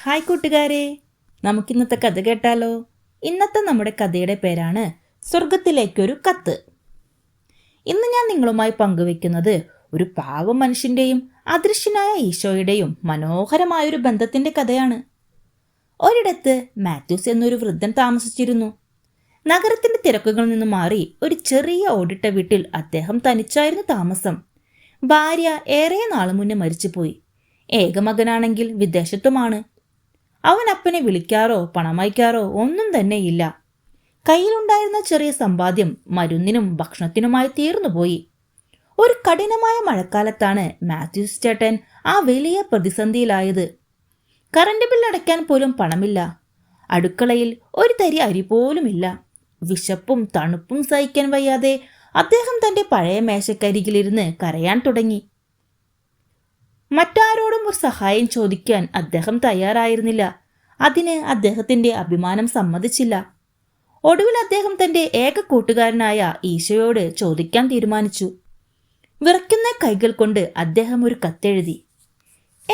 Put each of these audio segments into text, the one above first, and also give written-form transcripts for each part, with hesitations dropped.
Hi കൂട്ടുകാരെ, നമുക്കിന്നത്തെ കഥ കേട്ടാലോ? ഇന്നത്തെ നമ്മുടെ കഥയുടെ പേരാണ് സ്വർഗത്തിലേക്കൊരു കത്ത്. ഇന്ന് ഞാൻ നിങ്ങളുമായി പങ്കുവെക്കുന്നത് ഒരു പാവം മനുഷ്യൻ്റെയും അദൃശ്യനായ ഈശോയുടെയും മനോഹരമായൊരു ബന്ധത്തിൻ്റെ കഥയാണ്. ഒരിടത്ത് മാത്യൂസ് എന്നൊരു വൃദ്ധൻ താമസിച്ചിരുന്നു. നഗരത്തിൻ്റെ തിരക്കുകളിൽ നിന്ന് മാറി ഒരു ചെറിയ ഓടിട്ട വീട്ടിൽ അദ്ദേഹം തനിച്ചായിരുന്നു താമസം. ഭാര്യ ഏറെ നാളു മുന്നേ മരിച്ചുപോയി. ഏകമകനാണെങ്കിൽ വിദേശത്തുമാണ്. അവൻ അപ്പനെ വിളിക്കാറോ പണമയക്കാറോ ഒന്നും തന്നെയില്ല. കയ്യിലുണ്ടായിരുന്ന ചെറിയ സമ്പാദ്യം മരുന്നിനും ഭക്ഷണത്തിനുമായി തീർന്നുപോയി. ഒരു കഠിനമായ മഴക്കാലത്താണ് മാത്യൂസ് ചേട്ടൻ ആ വലിയ പ്രതിസന്ധിയിലായത്. കറണ്ട് ബിൽ അടയ്ക്കാൻ പോലും പണമില്ല. അടുക്കളയിൽ ഒരു തരി അരി പോലുമില്ല. വിശപ്പും തണുപ്പും സഹിക്കാൻ വയ്യാതെ അദ്ദേഹം തൻ്റെ പഴയ മേശക്കരികിലിരുന്ന് കരയാൻ തുടങ്ങി. മറ്റാരോടും ഒരു സഹായം ചോദിക്കാൻ അദ്ദേഹം തയ്യാറായിരുന്നില്ല. അതിന് അദ്ദേഹത്തിൻ്റെ അഭിമാനം സമ്മതിച്ചില്ല. ഒടുവിൽ അദ്ദേഹം തൻ്റെ ഏക കൂട്ടുകാരനായ ഈശോയോട് ചോദിക്കാൻ തീരുമാനിച്ചു. വിറയ്ക്കുന്ന കൈകൾ കൊണ്ട് അദ്ദേഹം ഒരു കത്തെഴുതി.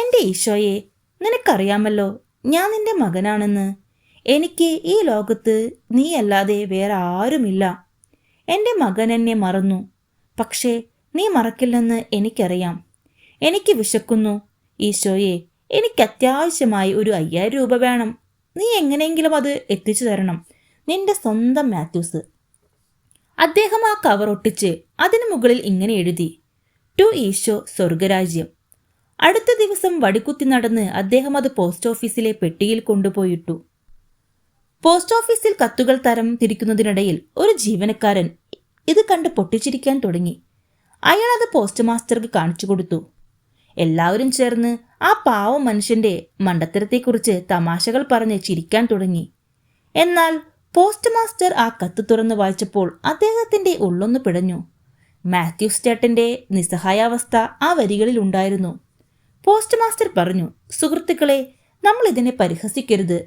എൻ്റെ ഈശോയെ, നിനക്കറിയാമല്ലോ ഞാൻ നിന്റെ മകനാണെന്ന്. എനിക്ക് ഈ ലോകത്ത് നീയല്ലാതെ വേറെ ആരുമില്ല. എൻ്റെ മകൻ എന്നെ മറന്നു. പക്ഷേ നീ മറക്കില്ലെന്ന് എനിക്കറിയാം. എനിക്ക് വിശക്കുന്നു. ഈശോയെ, എനിക്ക് അത്യാവശ്യമായി ഒരു 5000 രൂപ വേണം. നീ എങ്ങനെയെങ്കിലും അത് എത്തിച്ചു തരണം. നിന്റെ സ്വന്തം മാത്യൂസ്. അദ്ദേഹം ആ കവർ ഒട്ടിച്ച് അതിനു മുകളിൽ ഇങ്ങനെ എഴുതി: ടു ഈശോ, സ്വർഗരാജ്യം. അടുത്ത ദിവസം വടികുത്തി നടന്ന് അദ്ദേഹം അത് പോസ്റ്റ് ഓഫീസിലെ പെട്ടിയിൽ കൊണ്ടുപോയിട്ടു. പോസ്റ്റ് ഓഫീസിൽ കത്തുകൾ തരം തിരിക്കുന്നതിനിടയിൽ ഒരു ജീവനക്കാരൻ ഇത് കണ്ട് പൊട്ടിച്ചിരിക്കാൻ തുടങ്ങി. അയാൾ അത് പോസ്റ്റ് മാസ്റ്റർക്ക് കാണിച്ചു കൊടുത്തു. എല്ലാവരും ചേർന്ന് ആ പാവം മനുഷ്യന്റെ മണ്ടത്തരത്തെക്കുറിച്ച് തമാശകൾ പറഞ്ഞ് ചിരിക്കാൻ തുടങ്ങി. എന്നാൽ പോസ്റ്റ് മാസ്റ്റർ ആ കത്ത് തുറന്ന് വായിച്ചപ്പോൾ അദ്ദേഹത്തിന്റെ ഉള്ളൊന്ന് പിടഞ്ഞു. മാത്യൂസ് ചേട്ടന്റെ നിസ്സഹായാവസ്ഥ ആ വരികളിൽ ഉണ്ടായിരുന്നു. പോസ്റ്റ് മാസ്റ്റർ പറഞ്ഞു: സുഹൃത്തുക്കളെ, നമ്മൾ ഇതിനെ പരിഹസിക്കരുത്.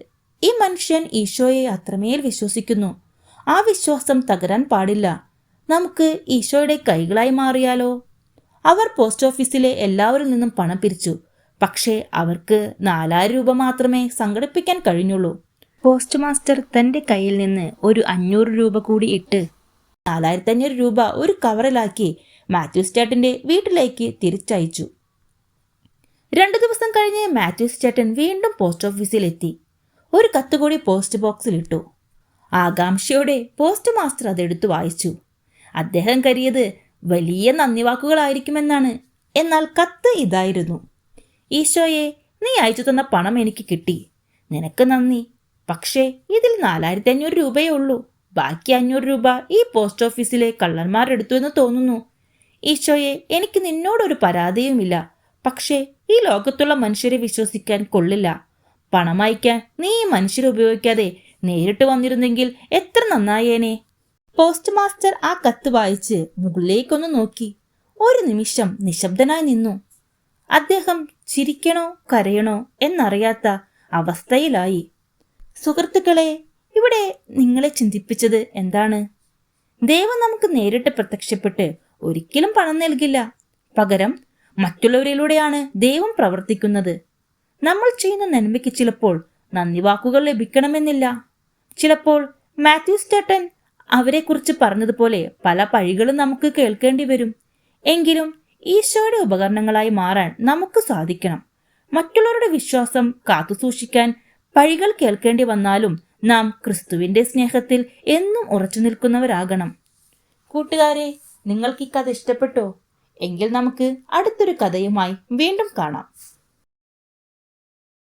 ഈ മനുഷ്യൻ ഈശോയെ അത്രമേൽ വിശ്വസിക്കുന്നു. ആ വിശ്വാസം തകരാൻ പാടില്ല. നമുക്ക് ഈശോയുടെ കൈകളായി മാറിയാലോ? അവർ പോസ്റ്റ് ഓഫീസിലെ എല്ലാവരിൽ നിന്നും പണം പിരിച്ചു. പക്ഷേ അവർക്ക് 4000 രൂപ മാത്രമേ സംഘടിപ്പിക്കാൻ കഴിഞ്ഞുള്ളൂ. പോസ്റ്റ് മാസ്റ്റർ തൻ്റെ കയ്യിൽ നിന്ന് ഒരു 500 രൂപ കൂടി ഇട്ട് 4500 രൂപ ഒരു കവറിലാക്കി മാത്യൂസ് ചേട്ടൻ്റെ വീട്ടിലേക്ക് തിരിച്ചയച്ചു. 2 ദിവസം കഴിഞ്ഞ് മാത്യൂസ് ചേട്ടൻ വീണ്ടും പോസ്റ്റ് ഓഫീസിലെത്തി. ഒരു കത്ത് കൂടി പോസ്റ്റ് ബോക്സിലിട്ടു. ആകാംക്ഷയോടെ പോസ്റ്റ് മാസ്റ്റർ അതെടുത്ത് വായിച്ചു. അദ്ദേഹം കരുതിയത് വലിയ നന്ദി വാക്കുകളായിരിക്കുമെന്നാണ്. എന്നാൽ കത്ത് ഇതായിരുന്നു: ഈശോയെ, നീ അയച്ചു തന്ന പണം എനിക്ക് കിട്ടി. നിനക്ക് നന്ദി. പക്ഷേ ഇതിൽ 4500 രൂപയേ ഉള്ളൂ. ബാക്കി 500 രൂപ ഈ പോസ്റ്റ് ഓഫീസിലെ കള്ളന്മാരെടുത്തു എന്ന് തോന്നുന്നു. ഈശോയെ, എനിക്ക് നിന്നോടൊരു പരാതിയുമില്ല. പക്ഷേ ഈ ലോകത്തുള്ള മനുഷ്യരെ വിശ്വസിക്കാൻ കൊള്ളില്ല. പണം അയക്കാൻ നീ ഈ മനുഷ്യരെ ഉപയോഗിക്കാതെ നേരിട്ട് വന്നിരുന്നെങ്കിൽ എത്ര നന്നായേനെ. പോസ്റ്റ് മാസ്റ്റർ ആ കത്ത് വായിച്ച് മുകളിലേക്കൊന്ന് നോക്കി. ഒരു നിമിഷം നിശബ്ദനായി നിന്നു. അദ്ദേഹം ചിരിക്കണോ കരയണോ എന്നറിയാത്ത അവസ്ഥയിലായി. സുഹൃത്തുക്കളെ, ഇവിടെ നിങ്ങളെ ചിന്തിപ്പിച്ചത് എന്താണ്? ദൈവം നമുക്ക് നേരിട്ട് പ്രത്യക്ഷപ്പെട്ട് ഒരിക്കലും പണം നൽകില്ല. പകരം മറ്റുള്ളവരിലൂടെയാണ് ദൈവം പ്രവർത്തിക്കുന്നത്. നമ്മൾ ചെയ്യുന്ന നന്മയ്ക്ക് ചിലപ്പോൾ നന്ദി വാക്കുകൾ ലഭിക്കണമെന്നില്ല. ചിലപ്പോൾ മാത്യൂസ് ചേട്ടൻ അവരെക്കുറിച്ച് പറഞ്ഞതുപോലെ പല പഴികളും നമുക്ക് കേൾക്കേണ്ടി വരും. എങ്കിലും ഈശോയുടെ ഉപകരണങ്ങളായി മാറാൻ നമുക്ക് സാധിക്കണം. മറ്റുള്ളവരുടെ വിശ്വാസം കാത്തുസൂക്ഷിക്കാൻ പഴികൾ കേൾക്കേണ്ടി വന്നാലും നാം ക്രിസ്തുവിൻ്റെ സ്നേഹത്തിൽ എന്നും ഉറച്ചു നിൽക്കുന്നവരാകണം. കൂട്ടുകാരെ, നിങ്ങൾക്ക് ഈ കഥ ഇഷ്ടപ്പെട്ടോ? എങ്കിൽ നമുക്ക് അടുത്തൊരു കഥയുമായി വീണ്ടും കാണാം.